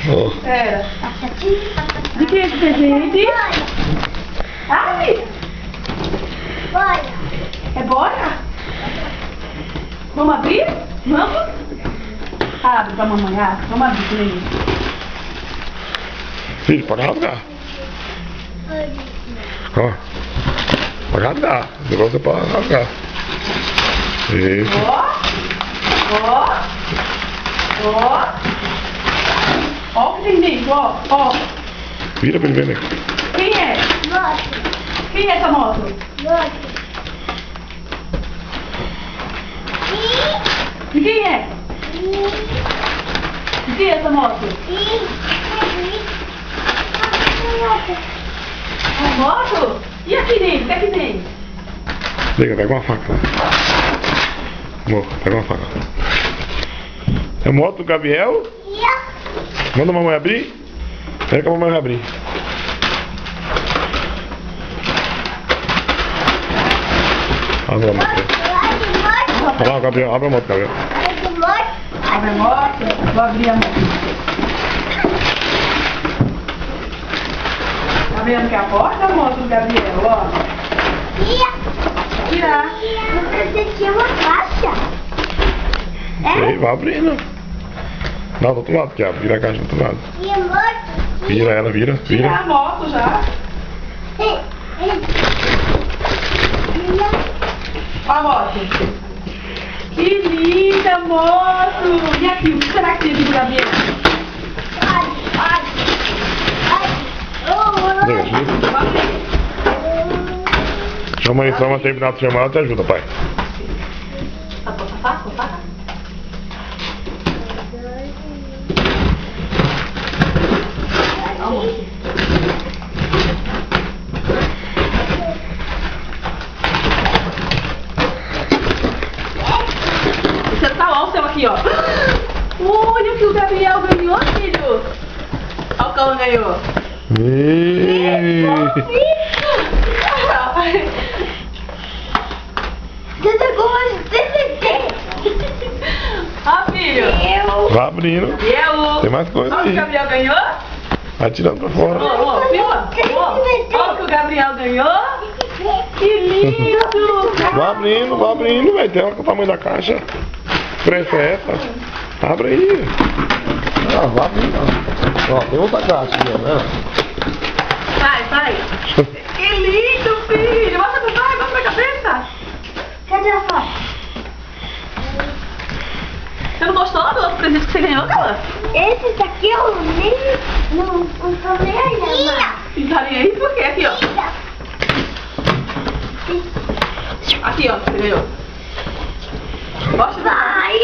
Oh. Pera. De que é esse presente? Ai! É bora? Vamos abrir? Vamos? Abre pra mamãe, abre. Vamos abrir com ele. Filho, pode rasgar. Ó. Pode rasgar. O negócio é pra rasgar. Isso. Ó. Ó o que tem dentro, ó. Vira pra ele ver, né? Quem é? Quem é essa moto? De quem é? De quem é essa moto? A moto? E aqui dentro? O que aqui dentro? Liga, pega uma faca. Amor, pega uma faca. É moto do Gabriel? Manda a mamãe abrir. Espera que a mamãe vai abrir. Abre a moto. Olha lá, Gabriel. Abre a moto, Gabriel. Abre a moto. Vou abrir a moto. Tá vendo que é a porta, a moto do Gabriel, ó? Tirar. Você tinha uma caixa. Ei, vai abrindo. Não, do outro lado, que abre. Vira a caixa do outro lado. Vira ela, vira. Tirar a moto já. Ó a moto. Que linda moto. E aqui, o que será que tem aqui do Gabriel? Vamos abrir. Chama aí, só uma terminar de chamar, ela te ajuda, pai. Faca? Você tá ó, o seu aqui, ó. Olha o que o Gabriel ganhou, filho. Olha o que ela ganhou. Você pegou mais DVD. Ó, filho. Vai abrindo. Tem mais coisa Olha o que o aí. Gabriel ganhou. Vai tirando pra fora. Ó, filma. Ó o que o Gabriel ganhou. Que lindo. Vai abrindo, vai ter o tamanho da caixa. Pressa é essa. Abre aí. Ah, vai abrindo. Ó, tem outra caixa aqui, ó, né? Vai. Que lindo, filho. Mostra pro pai, mostra pra cabeça. Cadê a foto? Você não gostou do outro presente que você ganhou, Cala? Esse daqui eu nem não tô nem olhando. Tá nem aí por quê? Aqui, ó. Aqui, ó, você ganhou. Mostra pra Vai!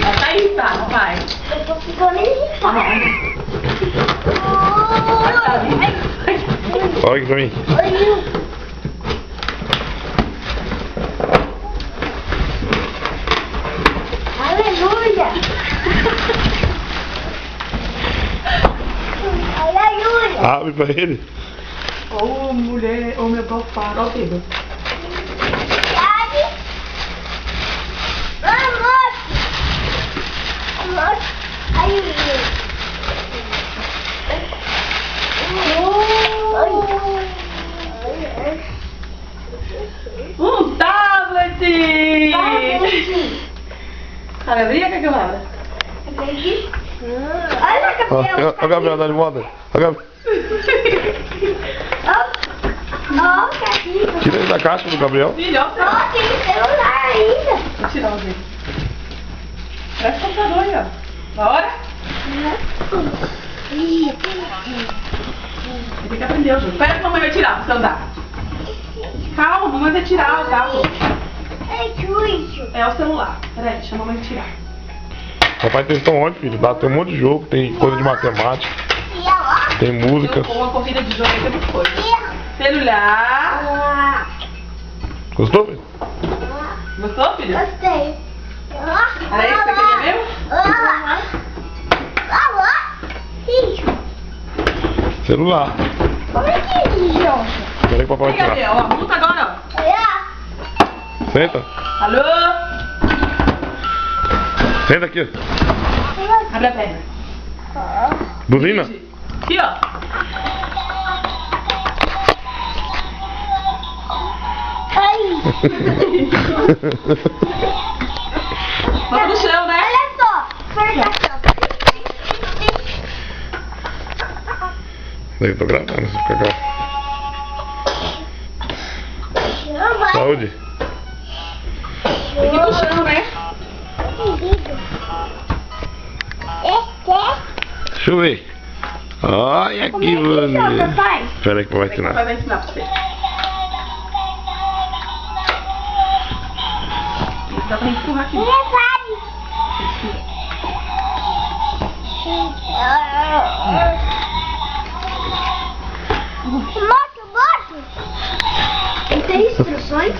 Tá aí, tá, não vai. Eu tô ficando irritada. Olha aqui pra mim. Aleluia! Aleluia! Abre pra ele. Ô, mulher, ô, meu gofado, ó o dedo. Sabe? Vamos! Aí, Tablet! Alegria, que eu abro? Olha, Ó, Gabriel! ó, Gabriel, dá de moda. Ó, Gabriel. Ó, Gabriel! Tira ele da caixa do Gabriel. Filho, ó. Ó, tem celular ainda! Vou tirar o dedo. Parece computador aí, ó. Bora? Tem que aprender o jogo. Espera que a mamãe vai tirar pra você andar. Calma, a mamãe vai tirar o carro. É sujo! É o celular. Peraí, deixa a mamãe tirar. Papai testou onde, filho? Tem um monte de jogo, tem coisa de matemática, E ó, tem músicas. Uma corrida de jogo aí tem muita coisa. Celular. Gostou, filho? Gostou, filho? gostei! Era isso que você queria mesmo? Celular. Como é que joga? Espera aí que o papai vai Aí, tirar. Gabriel, ó. Luta agora, ó. Olha! Senta. Alô? Senta aqui. Abre a perna. Buzina. Aqui, ó. Ai. Bota no chão, né? Olha só. Pergação. Eu tô gravando, você fica gravando. Não vai. Saúde. Aqui no chão, né? Deixa eu ver. Olha Como é que que joga, bonito. pai? Espera aí que eu vou Vai ensinar. vai ensinar pra você. Dá pra empurrar aqui. Moto, moto. Tem instruções?